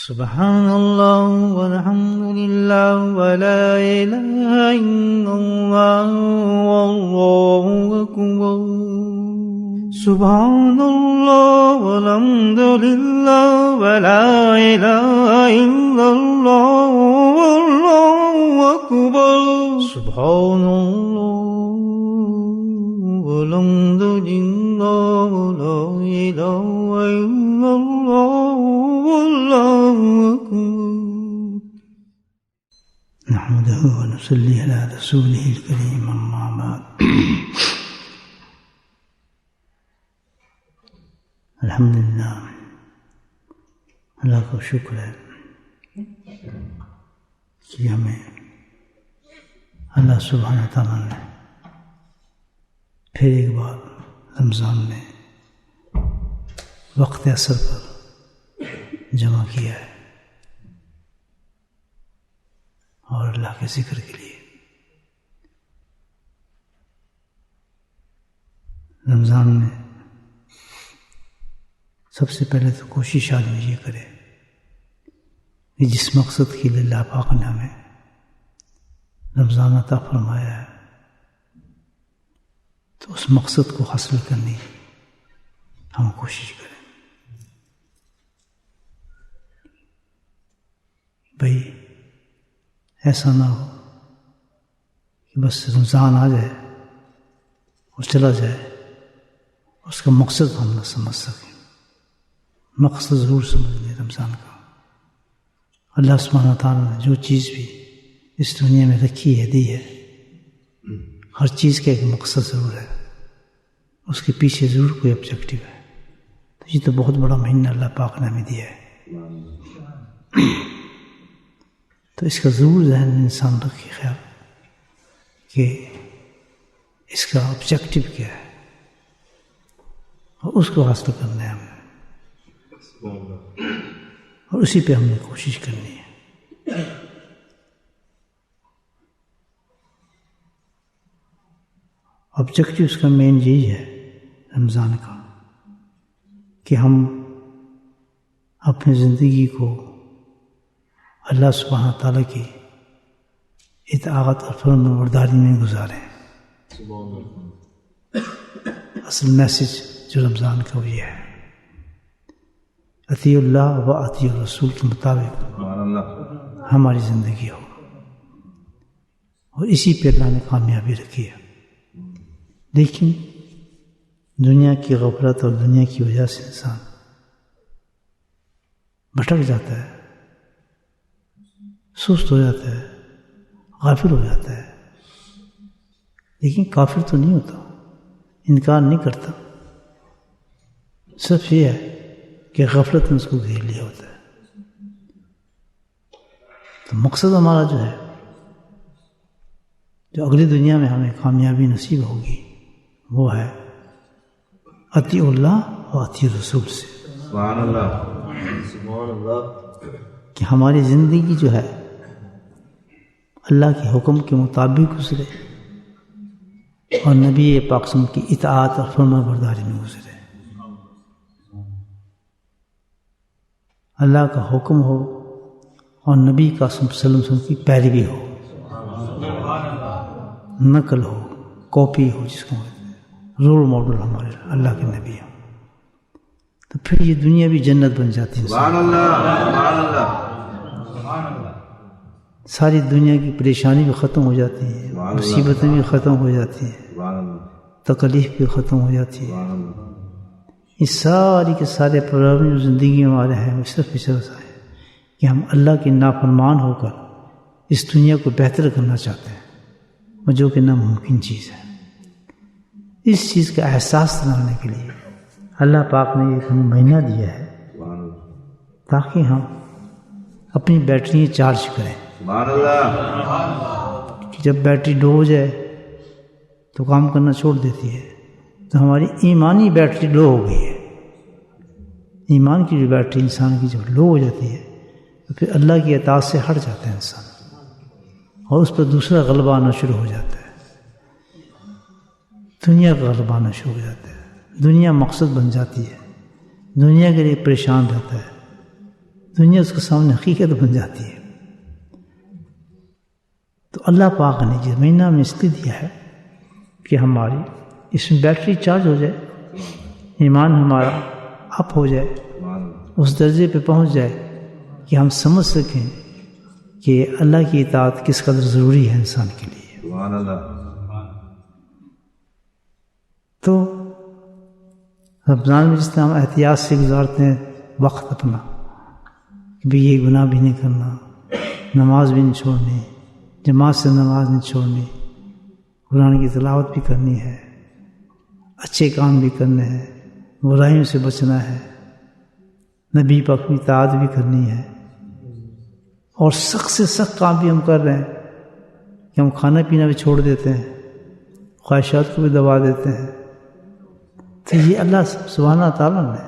سبحان اللہ والحمد للہ ولا الہ الا اللہ واللہ اکبر سبحان اللہ والحمد للہ ولا الہ الا اللہ واللہ اکبر سبحان اللہ والحمد للہ ولا الہ الا اللہ واللہ اکبر نحمده ونصلي على رسوله الكريم اما بعد الحمدللہ اللہ کا شکر ہے کہ ہمیں اللہ سبحانہ تعالیٰ نے پھر ایک بار رمضان میں وقت عصر پر جمع کیا ہے اور اللہ کے ذکر کے لیے رمضان میں سب سے پہلے تو کوشش آدمی یہ کرے کہ جس مقصد کے لیے اللہ پاک نے ہمیں رمضان عطا فرمایا ہے تو اس مقصد کو حاصل کرنے کی ہم کوشش کریں بھئی ایسا نہ ہو کہ بس رمضان آ جائے اور چلا جائے اس کا مقصد ہم نہ سمجھ سکیں مقصد ضرور سمجھ لیں رمضان کا اللہ سبحانہ تعالیٰ نے جو چیز بھی اس دنیا میں رکھی ہے دی ہے ہر چیز کا ایک مقصد ضرور ہے اس کے پیچھے ضرور کوئی آبجیکٹو ہے تو یہ تو بہت بڑا مہینہ اللہ پاک نے ہمیں دیا ہے تو اس کا ضرور ذہن میں انسان رکھے خیال کہ اس کا آبجیکٹو کیا ہے اور اس کو حاصل کرنا ہے ہمیں اور اسی پہ ہم نے کوشش کرنی ہے آبجیکٹو اس کا مین یہی ہے رمضان کا کہ ہم اپنی زندگی کو اللہ سبحانہ تعالیٰ کی اطاعت اور فرمانبرداری میں گزاریں اصل میسج جو رمضان کا وہ یہ ہے اطیع اللہ و اطیع الرسول کے مطابق ہماری زندگی ہو اور اسی پہ اللہ نے کامیابی رکھی ہے لیکن دنیا کی غفلت اور دنیا کی وجہ سے انسان بھٹک جاتا ہے سست ہو جاتا ہے غافل ہو جاتا ہے لیکن کافر تو نہیں ہوتا انکار نہیں کرتا صرف یہ ہے کہ غفلت نے اس کو گھیر لیا ہوتا ہے تو مقصد ہمارا جو ہے جو اگلی دنیا میں ہمیں کامیابی نصیب ہوگی وہ ہے اطیع اللہ و اطیع رسول سے سبحان اللہ سبحان اللہ کہ ہماری زندگی جو ہے اللہ کے حکم کے مطابق گزرے اور نبی پاک صلی اللہ علیہ وسلم کی اطاعت اور فرمانبرداری میں گزرے اللہ کا حکم ہو اور نبی کا صلی اللہ علیہ وسلم کی پیروی ہو نقل ہو کاپی ہو جس کو رول ماڈل ہمارے اللہ کے نبی ہو تو پھر یہ دنیا بھی جنت بن جاتی ہے سبحان اللہ سبحان اللہ ساری دنیا کی پریشانی بھی ختم ہو جاتی ہے مصیبتیں بھی ختم ہو جاتی ہیں تکلیف بھی ختم ہو جاتی ہے یہ ساری کے سارے پرابلم جو زندگی میں ہمارے ہیں وہ صرف اس وجہ سے ہے کہ ہم اللہ کے نافرمان ہو کر اس دنیا کو بہتر کرنا چاہتے ہیں جو کہ ناممکن چیز ہے اس چیز کا احساس دلانے کے لیے اللہ پاک نے ایک ہمیں مہینہ دیا ہے تاکہ ہم اپنی بیٹری چارج کریں کہ جب بیٹری لو ہو جائے تو کام کرنا چھوڑ دیتی ہے تو ہماری ایمانی بیٹری لو ہو گئی ہے ایمان کی جو بیٹری انسان کی جب لو ہو جاتی ہے تو پھر اللہ کی اطاعت سے ہٹ جاتا ہے انسان اور اس پر دوسرا غلبہ آنا شروع ہو جاتا ہے دنیا کا غلبہ آنا شروع ہو جاتا ہے دنیا مقصد بن جاتی ہے دنیا کے لیے پریشان رہتا ہے دنیا اس کے سامنے حقیقت بن جاتی ہے. تو اللہ پاک نے یہ مہینہ میں اس لیے دیا ہے کہ ہماری اس میں بیٹری چارج ہو جائے, ایمان ہمارا اپ ہو جائے, اس درجے پہ پہنچ جائے کہ ہم سمجھ سکیں کہ اللہ کی اطاعت کس قدر ضروری ہے انسان کے لیے. سبحان اللہ. تو رمضان میں جس طرح ہم احتیاط سے گزارتے ہیں وقت اپنا کہ بھی یہ گناہ بھی نہیں کرنا, نماز بھی نہیں چھوڑنی, جماعت سے نماز نہیں چھوڑنی, قرآن کی تلاوت بھی کرنی ہے, اچھے کام بھی کرنے ہیں, برائیوں سے بچنا ہے, نبی پاک کی اطاعت بھی کرنی ہے, اور سخت سے سخت کام بھی ہم کر رہے ہیں کہ ہم کھانا پینا بھی چھوڑ دیتے ہیں, خواہشات کو بھی دبا دیتے ہیں. تو یہ اللہ سبحانہ تعالیٰ نے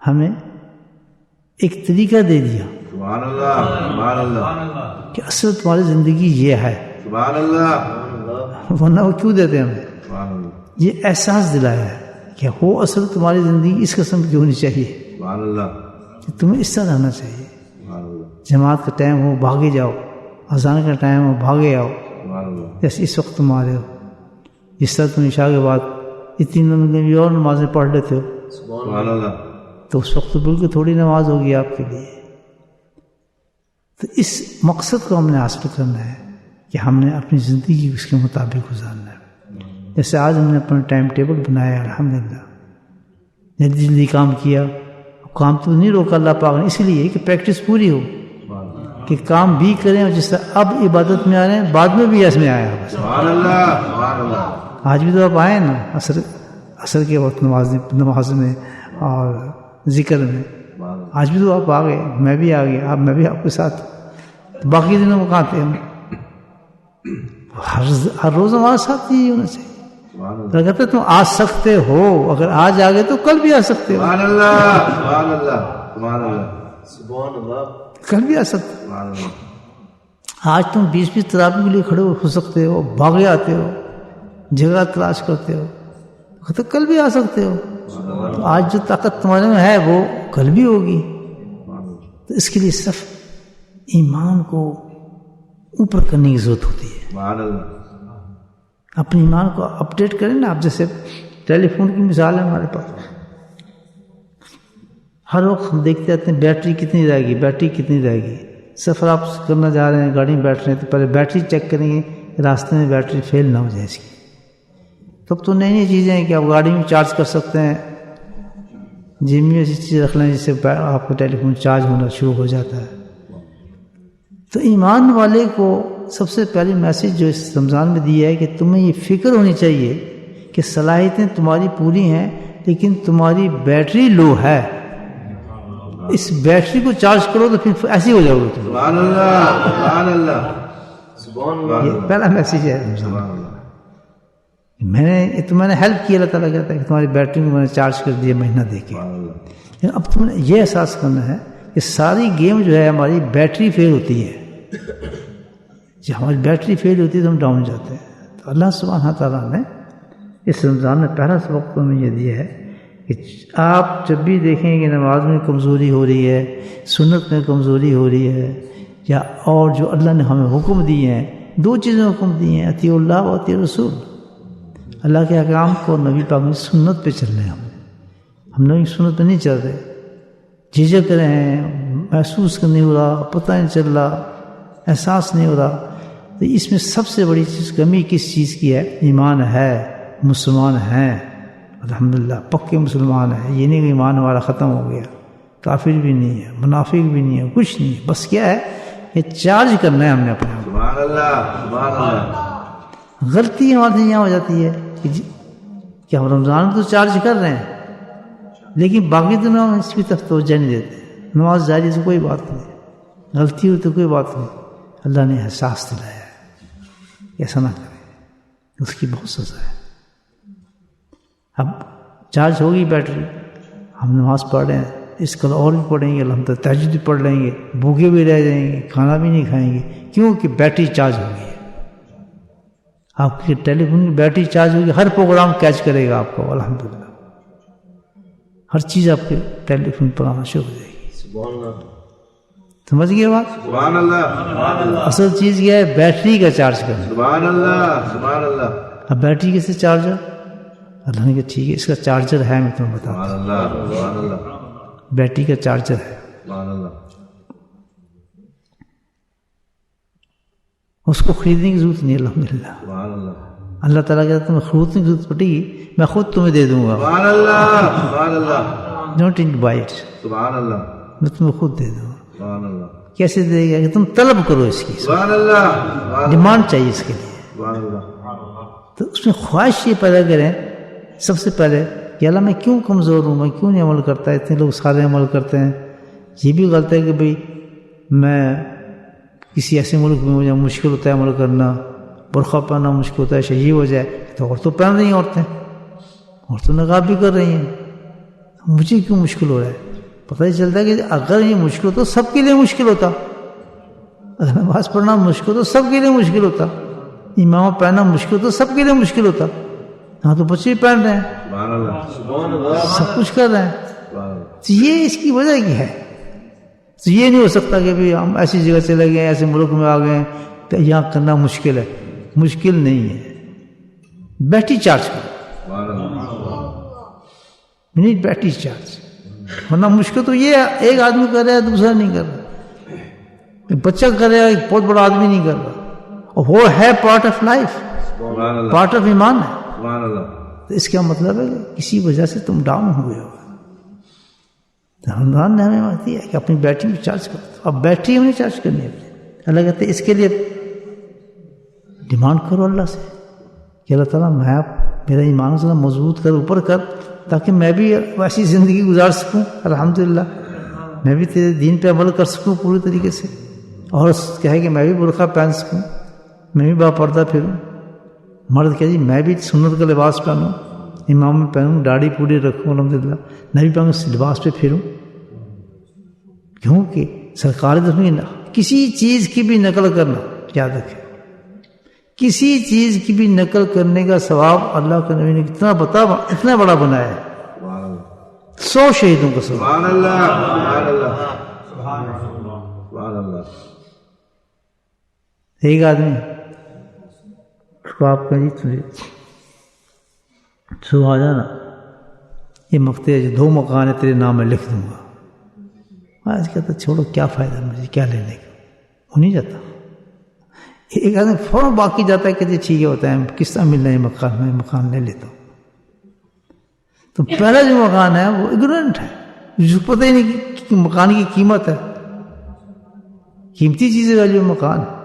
ہمیں ایک طریقہ دے دیا سبحان اللہ. سبحان اللہ. کہ اصل تمہاری زندگی یہ ہے, سبحان اللہ. ورنہ وہ کیوں دیتے ہیں ہمیں؟ سبحان اللہ. یہ احساس دلایا ہے کہ ہو اصل تمہاری زندگی اس قسم کی ہونی چاہیے سبحان اللہ. کہ تمہیں اس طرح رہنا چاہیے. سبحان اللہ. جماعت کا ٹائم ہو بھاگے جاؤ, اذان کا ٹائم ہو بھاگے آؤ, سبحان اللہ. جیسے اس وقت تم آ رہے ہو. جس طرح تم عشاء کے بعد اتنی اور نمازیں پڑھ لیتے ہو سبحان اللہ. تو اس وقت تو بالکل تھوڑی نماز ہوگی آپ کے لیے. تو اس مقصد کو ہم نے حاصل کرنا ہے کہ ہم نے اپنی زندگی اس کے مطابق گزارنا ہے. جیسے آج ہم نے اپنا ٹائم ٹیبل بنایا الحمدللہ, جلدی جلدی کام کیا. کام تو نہیں روکا اللہ پاک نے, اس لیے کہ پریکٹس پوری ہو کہ کام بھی کریں, اور جس طرح اب عبادت میں آ رہے ہیں بعد میں بھی اس میں آیا. سبحان اللہ. سبحان اللہ. آج بھی تو آپ آئے نا عصر کے وقت نماز میں اور ذکر میں, آج بھی تو آپ آ گئے, میں بھی آ گیا, میں بھی آپ کے ساتھ. باقی دنوں میں کہاں تھے ہم؟ ہر روز ہمارے ساتھ یہی ہونا چاہیے. اگر کہتے تم آ سکتے ہو, اگر آج آ گئے تو کل بھی آ سکتے ہو. سبحان اللہ. سبحان اللہ. سبحان اللہ. سبحان اللہ. کل بھی آ سکتے ہو. سبحان اللہ. آج تم 20 تراویح کے لیے کھڑے ہو سکتے ہو, بھاگے آتے ہو, جگہ تلاش کرتے ہو, تو کل بھی آ سکتے ہو. تو آج جو طاقت تمہارے میں ہے وہ کل بھی ہوگی. تو اس کے لیے صرف ایمان کو اوپر کرنے کی ضرورت ہوتی ہے. سبحان اللہ. اپنے ایمان کو اپڈیٹ کریں نا. آپ جیسے ٹیلی فون کی مثال ہے ہمارے پاس, ہر وقت ہم دیکھتے رہتے ہیں بیٹری کتنی رہے گی, بیٹری کتنی رہے گی. سفر آپ کرنا جا رہے ہیں, گاڑی میں بیٹھ رہے ہیں, تو پہلے بیٹری چیک کریں گے راستے میں بیٹری فیل نہ ہو جائے اس کی. تب تو نئی نئی چیزیں ہیں کہ آپ گاڑی میں چارج کر سکتے ہیں, جیب میں ایسی چیز رکھ لیں جس سے آپ کا ٹیلی فون چارج ہونا شروع ہو جاتا ہے. تو ایمان والے کو سب سے پہلی میسج جو اس رمضان میں دیا ہے کہ تمہیں یہ فکر ہونی چاہیے کہ صلاحیتیں تمہاری پوری ہیں لیکن تمہاری بیٹری لو ہے. اس بیٹری کو چارج کرو تو پھر ایسے ہو جاؤ گے تم. سبحان اللہ. سبحان اللہ. سبحان اللہ. یہ پہلا میسج ہے رمضان. میں نے ہیلپ کی, اللہ تعالیٰ کہتا ہے کہ تمہاری بیٹری کو میں نے چارج کر دیا مہینہ دے کے. لیکن اب تم نے یہ احساس کرنا ہے کہ ساری گیم جو ہے ہماری بیٹری فیل ہوتی ہے. جب ہماری بیٹری فیل ہوتی ہے تو ہم ڈاؤن جاتے ہیں. تو اللہ سبحانہ تعالیٰ نے اس رمضان میں پہلا سبق تو ہمیں یہ دیا ہے کہ آپ جب بھی دیکھیں کہ نماز میں کمزوری ہو رہی ہے, سنت میں کمزوری ہو رہی ہے, یا اور جو اللہ نے ہمیں حکم دیے ہیں, 2 چیزیں حکم دیے ہیں, اطیع اللہ و اطیع رسول. اللہ کے احکام کو, نبی پاک کی سنت پہ چل رہے ہیں. ہم نبی کی سنت پہ نہیں چل رہے, جھجک رہے ہیں, محسوس نہیں ہو رہا, پتہ نہیں چل رہا, احساس نہیں ہو رہا. تو اس میں سب سے بڑی چیز کمی کس چیز کی ہے؟ ایمان ہے, مسلمان ہیں الحمدللہ, پکے مسلمان ہیں. یہ نہیں کہ ایمان ہمارا ختم ہو گیا, کافر بھی نہیں ہے, منافق بھی نہیں ہے, کچھ نہیں ہے. بس کیا ہے کہ چارج کرنا ہے ہم نے اپنے آپ کو. سبحان اللہ. سبحان اللہ. غلطی ہمارے سے یہاں ہو جاتی ہے کہ ہم رمضان میں تو چارج کر رہے ہیں لیکن باقی دنوں میں اس کی طرف توجہ نہیں دیتے. نماز جاری سے کوئی بات نہیں, غلطی ہوئی تو کوئی بات نہیں. اللہ نے احساس دلایا ہے ایسا نہ کریں, اس کی بہت سزا ہے. اب چارج ہوگی بیٹری, ہم نماز پڑھ رہے ہیں, اس کل اور بھی پڑھیں گے, الحمدللہ تہجد بھی پڑھ لیں گے, بھوکے بھی رہ جائیں گے, کھانا بھی نہیں کھائیں گے. کیوں کہ بیٹری چارج ہو گئی ہے. آپ کی ٹیلی فون کی بیٹری چارج ہوگی, ہر پروگرام کیچ کرے گا آپ کو الحمدللہ. ہر چیز آپ کے ٹیلی فون پر آنا شروع ہو جائے گی. سبحان اللہ. سمجھ گئے بات؟ سبحان اللہ اصل چیز کیا ہے؟ بیٹری کا چارج کرنا. سبحان اللہ سبحان اللہ اب بیٹری کیسے چارجر؟ اللہ نے کہا ٹھیک ہے اس کا چارجر ہے، میں تمہیں بتاتا سبحان اللہ سبحان اللہ ہوں. بیٹری کا چارجر ہے، سبحان اللہ اس کو خریدنے کی ضرورت نہیں. الحمدللہ سبحان اللہ اللہ تعالیٰ کہتا ہے تمہیں خریدنے کی ضرورت پڑے گی میں خود تمہیں دے دوں گا. سبحان اللہ سبحان اللہ ڈونٹ انٹ بائٹ، سبحان اللہ میں تمہیں خود دے دوں گا. سبحان اللہ کیسے دے گا؟ کہ تم طلب کرو اس کی، سبحان اللہ ڈیمانڈ چاہیے اس کے لیے. سبحان اللہ تو اس میں خواہش یہ پیدا کریں سب سے پہلے کہ اللہ میں کیوں کمزور ہوں، میں کیوں نہیں عمل کرتا. اتنے لوگ سارے عمل کرتے ہیں. یہ بھی غلط ہے کہ بھئی میں کسی ایسے ملک میں مجھے مشکل ہوتا ہے عمل کرنا، برقع پہننا مشکل ہوتا ہے، شہید ہو جائے تو اور تو پہن رہی ہیں عورتیں، اور تو نقاب بھی کر رہی ہیں، مجھے کیوں مشکل ہو رہا ہے؟ پتہ ہی چلتا ہے کہ اگر یہ مشکل ہوتا تو سب کے لیے مشکل ہوتا. اگر نماز پڑھنا مشکل تو سب کے لیے مشکل ہوتا. امامہ پہننا مشکل تو سب کے لیے مشکل ہوتا. ہاں تو بچے بھی پہن رہے ہیں، سبحان اللہ سب کچھ کر رہے ہیں. سبحان اللہ تو یہ اس کی وجہ کیا ہے؟ تو یہ نہیں ہو سکتا کہ بھی ہم ایسی جگہ چلے گئے، ایسے ملک میں آ گئے تو یہاں کرنا مشکل ہے. مشکل نہیں ہے. بیٹری چارج کرو، سبحان اللہ منٹ بیٹری چارج. ورنہ مشکل تو یہ ہے ایک آدمی کر رہا ہے دوسرا نہیں کر رہا، ایک بچہ کر رہا ہے ایک بہت بڑا آدمی نہیں کر رہا، اور وہ ہے پارٹ آف لائف، سبحان اللہ پارٹ آف ایمان ہے. سبحان اللہ تو اس کا مطلب ہے کہ کسی وجہ سے تم ڈاؤن ہوئے ہو. رمضان نے ہمیں بات ہے کہ اپنی بیٹری کو چارج کرو. اب بیٹری ہمیں چارج کرنی ہے. اللہ کہتے ہیں اس کے لیے ڈیمانڈ کرو اللہ سے کہ اللہ تعالیٰ میں میرا ایمان سے مضبوط کر، اوپر کر، تاکہ میں بھی ویسی زندگی گزار سکوں. الحمدللہ میں بھی تیرے دین پہ عمل کر سکوں پوری طریقے سے، اور کہے کہ میں بھی برقع پہن سکوں، میں بھی با پردہ پھروں. مرد کہے جی میں بھی سنت کا لباس پہنوں، امام میں پہنوں، داڑھی پوڑی رکھوں، الحمدللہ نبی پہنوں اس لباس پہ پھروں. کیونکہ سرکار کسی چیز کی بھی نقل کرنا، یاد رکھیں کسی چیز کی بھی نقل کرنے کا ثواب اللہ کے نبی نے اتنا بڑا بنایا ہے. سبحان اللہ 100 شہیدوں کا ثواب. سبحان اللہ سبحان اللہ سبحان اللہ. ایک آدمی تو آپ کا جی تجھے صبح آ جانا، یہ مفتے جو 2 مکان ہے تیرے نام میں لکھ دوں گا. آج کہتا چھوڑو کیا فائدہ مجھے کیا لینے کا، وہ نہیں جاتا. ایک آدمی فوراً باقی جاتا ہے کہ جی ٹھیک ہے ہوتا ہے کس طرح ملنا ہے مکان، میں مکان لے لیتا ہوں. تو پہلا جو مکان ہے وہ اگنورنٹ ہے، جس کو پتہ ہی نہیں کہ مکان کی قیمت ہے، قیمتی چیزیں والی مکان ہے.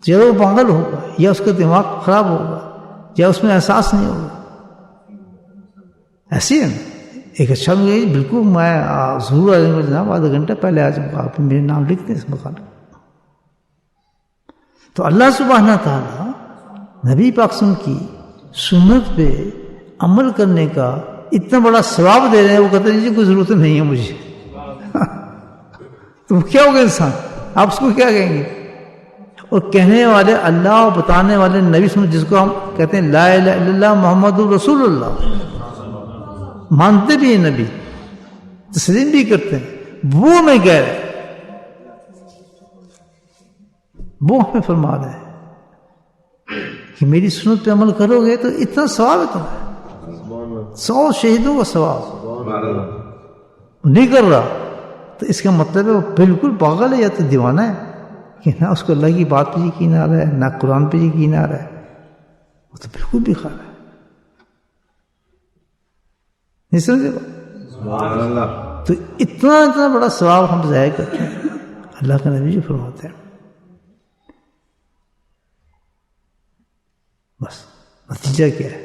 یا وہ پاگل ہوگا، یا اس کا دماغ خراب ہوگا، یا اس میں احساس نہیں ہوگا. ایسی ہے نا. ایک اچھا مجھے بالکل میں ضرور آ جاؤں گا جناب، آدھا گھنٹہ پہلے آ جاؤں گا، آپ میرے نام لکھ دیں اس مکان کو. تو اللہ سبحانہ تعالیٰ نبی پاک صلی اللہ علیہ وسلم کی سنت پہ عمل کرنے کا اتنا بڑا ثواب دے رہے ہیں. وہ کہتے ہیں جی کوئی ضرورت نہیں ہے مجھے. تو کیا ہوگا انسان، آپ اس کو کیا کہیں گے؟ اور کہنے والے اللہ اور بتانے والے نبی صلی اللہ علیہ وسلم، جس کو ہم کہتے ہیں لا الہ الا اللہ محمد رسول اللہ، مانتے بھی ہیں نبی، تسلیم بھی کرتے ہیں، وہ میں کہہ رہے ہیں، وہ ہمیں فرما رہے ہیں کہ میری سنت پہ عمل کرو گے تو اتنا ثواب ہے تمہیں، 100 شہیدوں کا ثواب. نہیں کر رہا تو اس کا مطلب ہے وہ بالکل پاگل ہے یا تو دیوانہ ہے، کہ نہ اس کو اللہ کی بات پہ یقین آ رہا ہے، نہ قرآن پہ یقین آ رہا ہے. وہ تو بالکل بھی خراب ہے. نہیں سمجھے؟ سبحان اللہ. تو اتنا بڑا ثواب ہم ضائع کرتے ہیں. اللہ کا نبی جو فرماتے ہیں. بس نتیجہ کیا ہے؟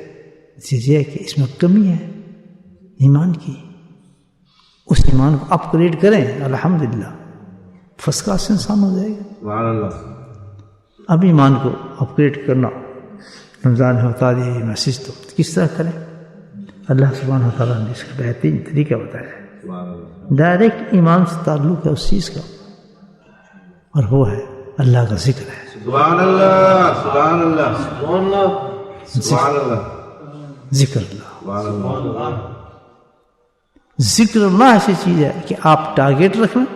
نتیجہ ہے کہ اس میں کمی ہے ایمان کی. اس ایمان کو اپ گریڈ کریں، الحمدللہ فرسٹ کلاس انسان ہو جائے گا. سبحان اللہ. اب ایمان کو اپ گریڈ کرنا رمضان میں بتا دیا یہ میسج. تو کس طرح کریں؟ اللہ سبحانہ و تعالیٰ نے اس کا بہترین طریقہ بتایا ہے. سبحان اللہ. ڈائریکٹ ایمان سے تعلق ہے اس چیز کا، اور وہ ہے اللہ کا ذکر ہے. سبحان اللہ سبحان اللہ سبحان اللہ سبحان اللہ. ذکر اللہ، سبحان اللہ. ذکر اللہ ایسی چیز ہے کہ آپ ٹارگیٹ رکھ لیں،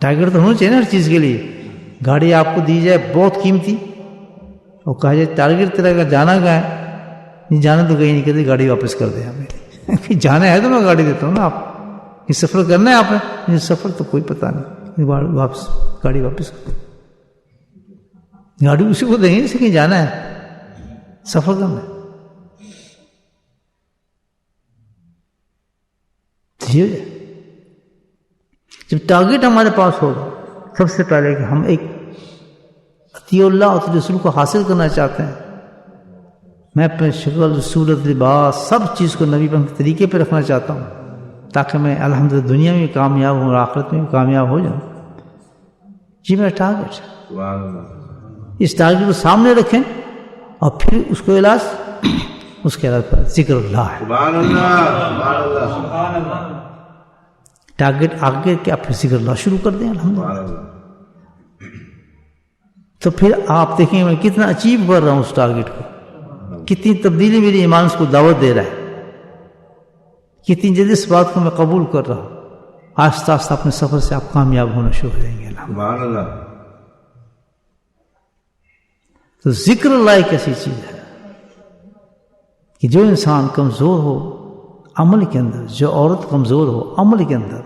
ٹارگیٹ تو ہونا چاہیے نا ہر چیز کے لیے. گاڑی آپ کو دی جائے بہت قیمتی اور کہا جائے ٹارگیٹ تیرا کا جانا کہاں ہے, نہیں جانا تو کہیں نہیں کہتے گاڑی واپس کر دیں ہمیں. جانا ہے تو میں گاڑی دیتا ہوں نا, آپ یہ سفر کرنا ہے آپ نے, سفر تو کوئی پتہ نہیں, واپس گاڑی واپس کر دیں. گاڑی اسی کو دیں گے جسے کہیں جانا ہے, سفر کرنا ہے. جب ٹارگیٹ ہمارے پاس ہوگا, سب سے پہلے کہ ہم ایک اطیع اللہ اور رسول کو حاصل کرنا چاہتے ہیں, میں اپنے شکل صورت لباس سب چیز کو نبی پاک کے طریقے پہ رکھنا چاہتا ہوں تاکہ میں الحمدللہ دنیا میں کامیاب ہوں اور آخرت میں بھی کامیاب ہو جاؤں. جی میرا ٹارگیٹ ہے. اس ٹارگیٹ کو سامنے رکھیں اور پھر اس کو علاج, اس کے علاج پر ذکر اللہ ہے. سبحان اللہ, سبحان اللہ, سبحان اللہ. ٹارگیٹ آگے کے آپ پھر ذکر اللہ شروع کر دیں الحمدللہ. تو پھر آپ دیکھیں میں کتنا اچیو کر رہا ہوں اس ٹارگیٹ کو, کتنی تبدیلی میری ایمان اس کو دعوت دے رہا ہے, کتنی جلدی اس بات کو میں قبول کر رہا ہوں. آہستہ آہستہ اپنے سفر سے آپ کامیاب ہونا شروع ہو جائیں گے. سبحان اللہ. تو ذکر اللہ ایک ایسی چیز ہے کہ جو انسان کمزور ہو عمل کے اندر, جو عورت کمزور ہو عمل کے اندر,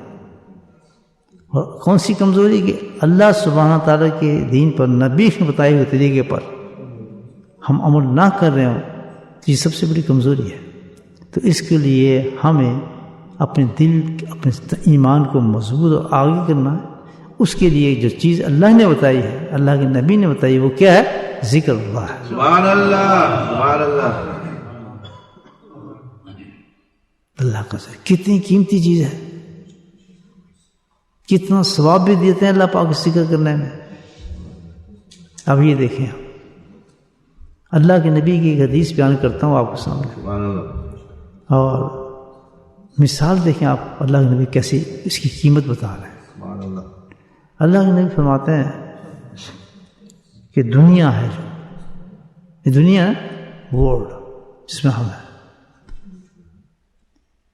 اور کون سی کمزوری کہ اللہ سبحانہ تعالیٰ کے دین پر نبی کے بتائے ہوئے طریقے پر ہم عمل نہ کر رہے ہوں, یہ سب سے بڑی کمزوری ہے. تو اس کے لیے ہمیں اپنے دل اپنے ایمان کو مضبوط اور آگے کرنا ہے. اس کے لیے جو چیز اللہ نے بتائی ہے, اللہ کے نبی نے بتائی, وہ کیا ہے؟ ذکر اللہ ہے. سبحان اللہ, سبحان اللہ. اللہ کا ذکر کتنی قیمتی چیز ہے, کتنا ثواب بھی دیتے ہیں اللہ پاک ذکر کرنے میں. اب یہ دیکھیں, اللہ کے نبی کی ایک حدیث بیان کرتا ہوں آپ کے سامنے, سبحان اللہ. اور مثال دیکھیں آپ, اللہ کے نبی کیسی اس کی قیمت بتا رہے ہیں. سبحان اللہ. اللہ کے نبی فرماتے ہیں کہ دنیا ہے, جو یہ دنیا ہے ورلڈ جس میں ہم ہیں,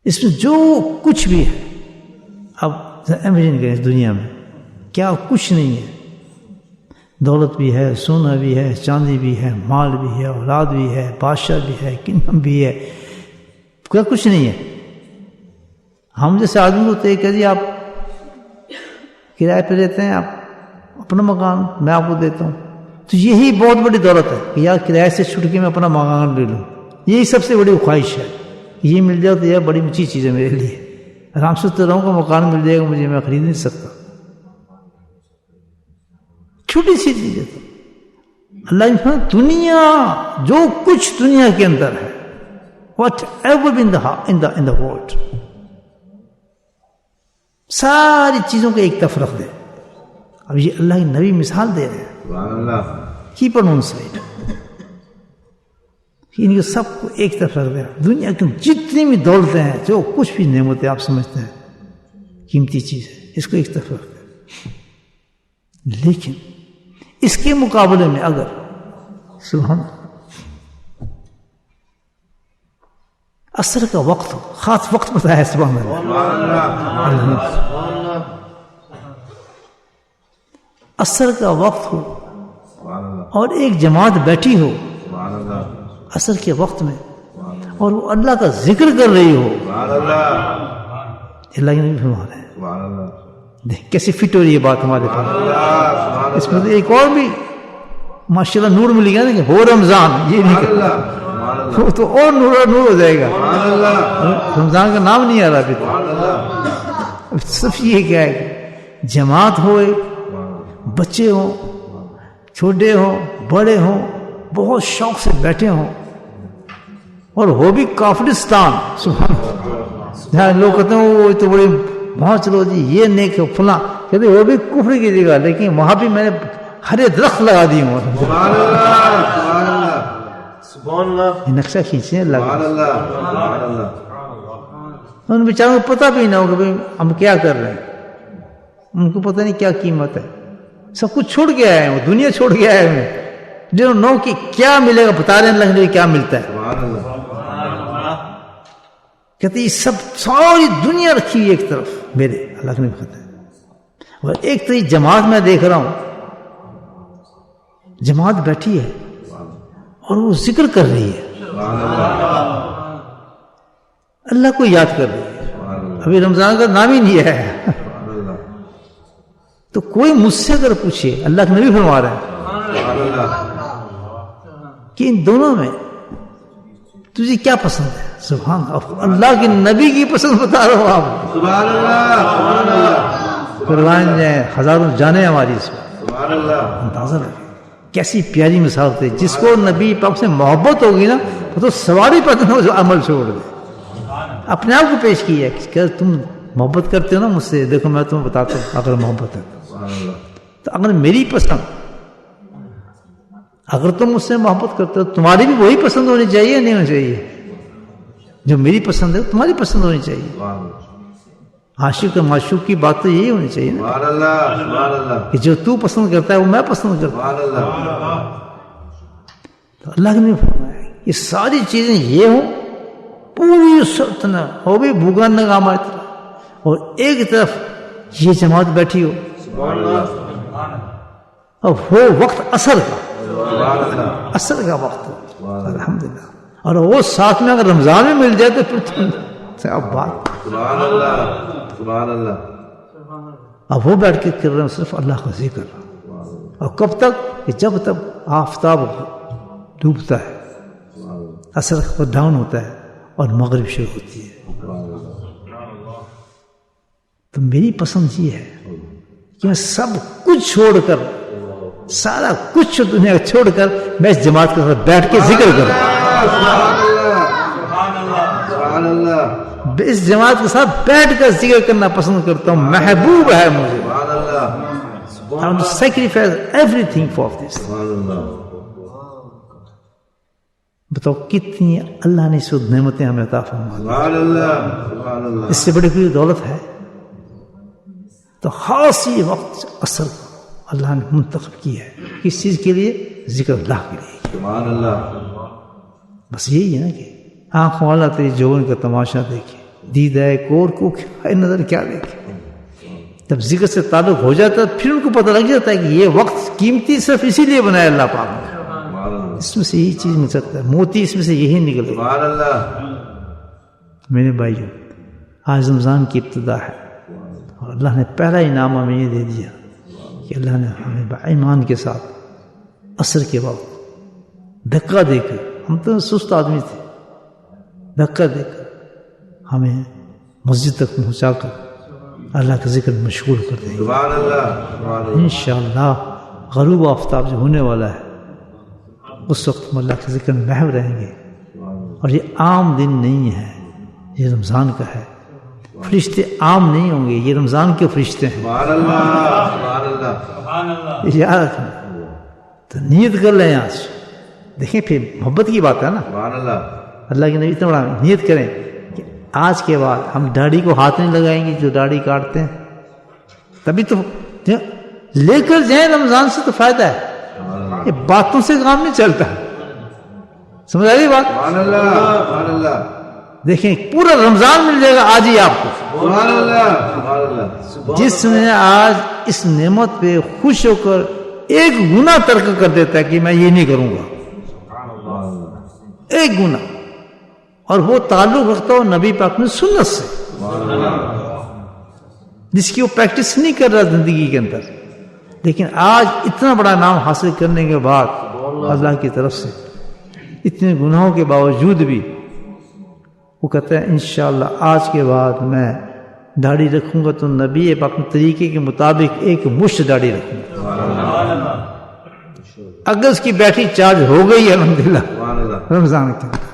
اس میں جو کچھ بھی ہے, اب امیجن کریں اس دنیا میں کیا کچھ نہیں ہے. دولت بھی ہے, سونا بھی ہے, چاندی بھی ہے, مال بھی ہے, اولاد بھی ہے, بادشاہ بھی ہے, کنگڈم بھی ہے, کیا کچھ نہیں ہے. ہم جیسے آدمی ہوتے ہیں کہ جی آپ کرائے پہ رہتے ہیں, آپ اپنا مکان میں آپ کو دیتا ہوں, تو یہی بہت بڑی دولت ہے کہ یار کرائے سے چھٹ کے میں اپنا مکان لے لوں. یہی سب سے بڑی خواہش ہے, یہ مل جائے تو یہ بڑی اونچی چیز ہے میرے لیے. آرام سے تو رہوں گا, مکان مل جائے گا مجھے, میں خرید نہیں سکتا. چھوٹی سی چیز ہے. اللہ نے فرمایا دنیا, جو کچھ دنیا کے اندر ہے, what ever in the world, ساری چیزوں کو ایک طرف رکھ دے. اب یہ اللہ کے نبی مثال دے رہے ہیں. سبحان اللہ. کیپ آن سائڈ, ان کو سب کو ایک طرف رکھ دے. دنیا کی جتنی بھی دولتیں ہیں, جو کچھ بھی نعمتیں آپ سمجھتے ہیں قیمتی چیز ہے, اس کو ایک طرف رکھ دے. لیکن اس کے مقابلے میں اگر سبحان عصر کا وقت ہو, خاص وقت بتایا ہے سبحان اللہ, عصر کا وقت ہو اور ایک جماعت بیٹھی ہو عصر کے وقت میں, اور وہ اللہ کا ذکر کر رہی ہو, اللہ نے بھی فرما رہے ہیں. دیکھ کیسے فٹ ہو رہی ہے بات ہمارے پاس. اس میں تو ایک اور بھی ماشاءاللہ نور مل گیا نا کہ ہو رمضان, یہ نہیں کہ وہ تو اور نور ہو جائے گا. رمضان کا نام نہیں آ رہا ابھی تو. صرف یہ کیا ہے کہ جماعت ہوئے, بچے ہوں, چھوٹے ہوں, بڑے ہوں, بہت شوق سے بیٹھے ہوں, اور وہ بھی کافرستان. سبحان اللہ. جہاں لوگ کہتے ہیں وہ تو بڑے وہاں چلو جی یہ نہیں کہ فلاں, کہتے وہ بھی کفر کی جگہ, لیکن وہاں بھی میں نے ہرے درخت لگا دی ہوں. یہ نقشہ کھینچے لگا. ان بیچاروں کو پتہ بھی نہ ہو کہ بھائی ہم کیا کر رہے ہیں, ان کو پتہ نہیں کیا قیمت ہے. سب کچھ چھوڑ کے آئے ہیں, وہ دنیا چھوڑ کے آئے ہیں, جو نو کہ کیا ملے گا بتا رہے ہیں اللہ نے کیا ملتا ہے. کہتے یہ سب ساری دنیا رکھی ہوئی ایک طرف میرے, اللہ نے پتہ ہے, اور ایک طرح جماعت میں دیکھ رہا ہوں، جماعت بیٹھی ہے اور وہ ذکر کر رہی ہے، اللہ کو یاد کر رہی ہے، ابھی رمضان کا نام ہی نہیں ہے۔ تو کوئی مجھ سے اگر پوچھے، اللہ کے نبی فرما رہے ہیں کہ ان دونوں میں تجھے کیا پسند ہے؟ سبحان اللہ کے نبی کی پسند بتا رہا ہوں آپ، سبحان اللہ، سبحان اللہ، قربان جائیں ہزاروں جانیں ہماری اس میں، سبحان اللہ، اندازہ رکھیں کیسی پیاری مثال تھی۔ جس کو نبی پاک سے محبت ہوگی نا وہ تو سواری پتہ نہ جو عمل چھوڑ دے، اپنے آپ کو پیش کیا کہ تم محبت کرتے ہو نا مجھ سے، دیکھو میں تمہیں بتاتا ہوں اگر محبت ہے تو اگر میری پسند، اگر تم مجھ سے محبت کرتے ہو تمہاری بھی وہی پسند ہونی چاہیے، نہیں ہونی چاہیے؟ جو میری پسند ہے تمہاری پسند ہونی چاہیے۔ عاشق اور معشوق کی بات تو یہی ہونی چاہیے نا، سبحان اللہ، سبحان اللہ، کہ جو تو پسند کرتا ہے وہ میں پسند کرتا ہوں۔ سبحان اللہ، تو اللہ نے فرمایا یہ ساری چیزیں یہ ہوں، پوری سلطنت وہ بھی بھوگا نگامہ طرح، اور ایک طرف یہ جماعت بیٹھی ہو، سبحان اللہ، اور وہ وقت اثر کا، سبحان اللہ، اثر کا وقت ہے، الحمدللہ، اور وہ ساتھ میں اگر رمضان میں مل جائے تو پھر اب بات، سبحان اللہ، سبحان اللہ، اب وہ بیٹھ کے کر رہے ہیں صرف اللہ کا ذکر، اور کب تک؟ کہ جب تک آفتاب ڈوبتا ہے، اثر پر ڈاؤن ہوتا ہے اور مغرب شروع ہوتی ہے۔ تو میری پسند یہ ہے کہ میں سب کچھ چھوڑ کر، سارا کچھ دنیا چھوڑ کر میں اس جماعت کے ساتھ بیٹھ کے ذکر کروں، سبحان اللہ، اس جماعت کے ساتھ بیٹھ کر ذکر کرنا پسند کرتا ہوں، محبوب ہے مجھے۔ سبحان اللہ، I want to sacrifice everything for this۔ سبحان اللہ، بتاؤ کتنی اللہ نے سود نعمتیں ہمیں عطا فرما دی، سبحان اللہ، سبحان اللہ، اس سے بڑی کوئی دولت ہے؟ تو خاص یہ وقت اثر اللہ نے منتخب کی ہے، کس چیز کے لیے؟ ذکر اللہ کے لیے۔ سبحان اللہ، بس یہی ہے نا کہ آنکھوں والا تیری جوان کا تماشا دیکھے، دیدہ کور کو کیا نظر کیا دیکھے۔ جب ذکر سے تعلق ہو جاتا ہے پھر ان کو پتہ لگ جاتا ہے کہ یہ وقت قیمتی صرف اسی لیے بنایا اللہ پاک نے، اس میں سے یہی چیز مل سکتا ہے، موتی اس میں سے یہی نکلے۔ سبحان اللہ، میرے بھائیوں، آج رمضان کی ابتدا ہے اور اللہ نے پہلا انعام ہمیں یہ دے دیا کہ اللہ نے ہمیں ایمان کے ساتھ عصر کے وقت دھکا دے کر، ہم تو سست آدمی تھے، دھکا دے کر ہمیں مسجد تک پہنچا کر اللہ کا ذکر مشغول کر دیں گے سبحان اللہ، سبحان اللہ، انشاءاللہ۔ غروب آفتاب جو ہونے والا ہے اس وقت ہم اللہ کے ذکر میں محو رہیں گے، اور یہ عام دن نہیں ہے، یہ رمضان کا ہے، فرشتے عام نہیں ہوں گے، یہ رمضان کے فرشتے ہیں، سبحان اللہ، سبحان اللہ، یاد رکھنا۔ تو نیت کر لیں آج، دیکھیں پھر محبت کی بات ہے نا، سبحان اللہ، اللہ کے نبی اتنا بڑا نیت کریں کہ آج کے بعد ہم داڑھی کو ہاتھ نہیں لگائیں گے، جو داڑھی کاٹتے ہیں تبھی تو لے کر جائیں، رمضان سے تو فائدہ ہے، یہ باتوں سے کام نہیں چلتا، سمجھ آئی بات؟ سبحان اللہ، سبحان اللہ، دیکھیں پورا رمضان مل جائے گا آج ہی آپ کو، سبحان اللہ، سبحان اللہ، جس نے آج اس نعمت پہ خوش ہو کر ایک گناہ ترک کر دیتا ہے کہ میں یہ نہیں کروں گا، ایک گناہ، اور وہ تعلق رکھتا ہو نبی پاک نے سنت سے، جس کی وہ پریکٹس نہیں کر رہا زندگی کے اندر، لیکن آج اتنا بڑا نام حاصل کرنے کے بعد اللہ کی طرف سے اتنے گناہوں کے باوجود بھی وہ کہتا ہے انشاءاللہ آج کے بعد میں داڑھی رکھوں گا تو نبی پاک کے طریقے کے مطابق ایک مشت داڑھی رکھوں گا، اگر اس کی بیٹری چارج ہو گئی الحمدللہ رمضان کے اندر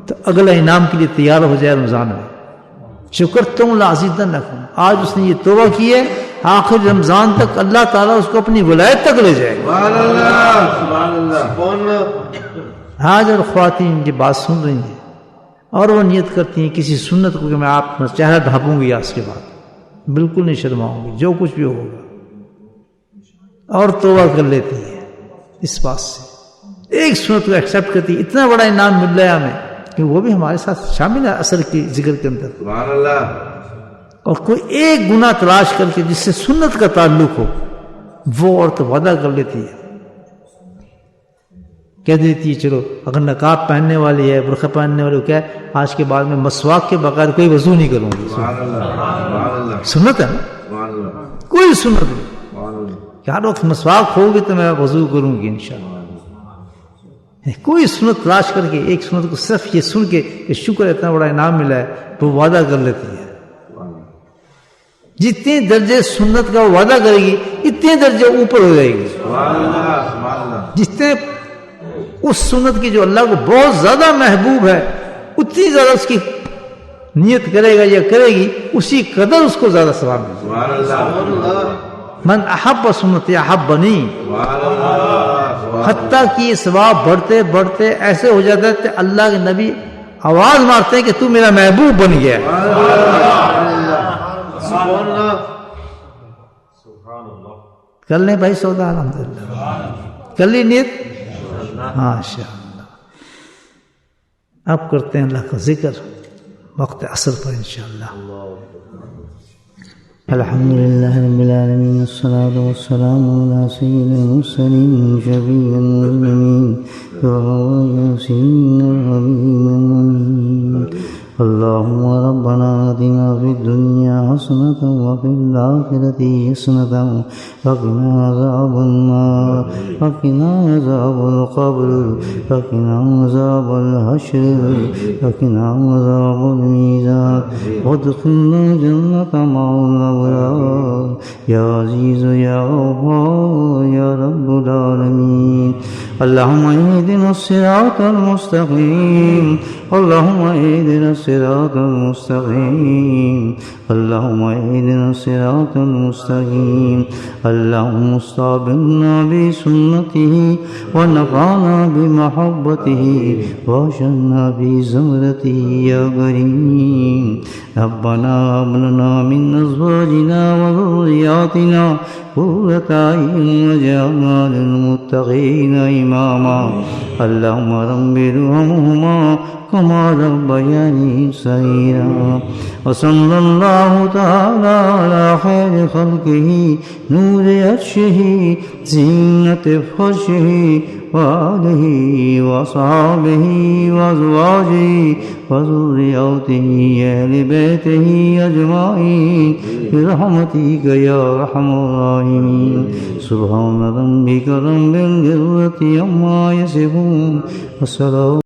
تو اگلا انعام کے لیے تیار ہو جائے رمضان میں، شکر تم لازیدن رکھوں۔ آج اس نے یہ توبہ کی ہے، آخر رمضان تک اللہ تعالیٰ اس کو اپنی ولایت تک لے جائے گا۔ سبحان اللہ، سبحان اللہ، آج اور خواتین یہ بات سن رہی ہیں اور وہ نیت کرتی ہیں کسی سنت کو کہ میں آپ کا چہرہ ڈھانپوں گی آج کے بعد، بالکل نہیں شرماؤں گی جو کچھ بھی ہوگا، اور توبہ کر لیتی ہے اس بات سے، ایک سنت کو ایکسیپٹ کرتی ہے، اتنا بڑا انعام مل رہا ہے ہمیں کہ وہ بھی ہمارے ساتھ شامل ہے اثر کی ذکر کے اندر۔ سبحان اللہ، اور کوئی ایک گناہ تلاش کر کے جس سے سنت کا تعلق ہو وہ عورت وعدہ کر لیتی ہے، کہہ دیتی ہے چلو اگر نقاب پہننے والی ہے، برقع پہننے والی کیا ہے، آج کے بعد میں مسواک کے بغیر کوئی وضو نہیں کروں گی. سنت ہے نا، کوئی سنت نہیں کہ ہر وقت مسواک ہوگی تو میں وضو کروں گی انشاءاللہ. کوئی سنت تلاش کر کے ایک سنت کو صرف یہ سن کے کہ شکر اتنا بڑا انعام ملا ہے تو وعدہ کر لیتی ہے. جتنے درجے سنت کا وعدہ کرے گی اتنے درجے اوپر ہو جائے گی. جتنے اس سنت کی جو اللہ کو بہت زیادہ محبوب ہے اتنی زیادہ اس کی نیت کرے گا یا کرے گی اسی قدر اس کو زیادہ ثواب ملے گا. من احب سنتی احبنی، حتیٰ کہ یہ ثواب بڑھتے بڑھتے ایسے ہو جاتا ہے کہ اللہ کے نبی آواز مارتے ہیں کہ تو میرا محبوب بن گیا. کر لیں بھائی سودا، الحمدللہ کر لی نیت، ماشاءاللہ. اب کرتے ہیں اللہ کا ذکر وقت عصر پر انشاءاللہ. الحمد لله رب العالمين، الصلاة والسلام على سيد المرسلين شفيع المسلمين وياسين الحبيب المؤمنين. اللهم ربنا آتنا في الدنيا حسنة وفي الآخرة حسنة وقنا عذاب النار وقنا عذاب القبر وقنا عذاب الحشر وقنا عذاب الميزان وادخلنا الجنة مع الأبرار يا عزيز يا غفار يا رب العالمين. اللهم اهدنا الصراط المستقيم، اللهم اهدنا الصراط المستقيم، اللهم اهدنا الصراط المستقيم. اللهم استعبدنا بسنته ونفعنا بمحبته واشرنا بزمرته يا كريم. ربنا هب لنا من ازواجنا وذرياتنا قرة اعين واجعلنا للمتقين اماما. اللهم رب ارحمهما كما ربياني صغيرا. وصلى الله تعالى على خير خلقه نور عرشه زينة فرشه وآله وصحابه وأزواجه وذرياته أهل بيته أجمعين برحمتك يا أرحم الراحمين. سبحان ربك رب العزة عما يصفون وسلام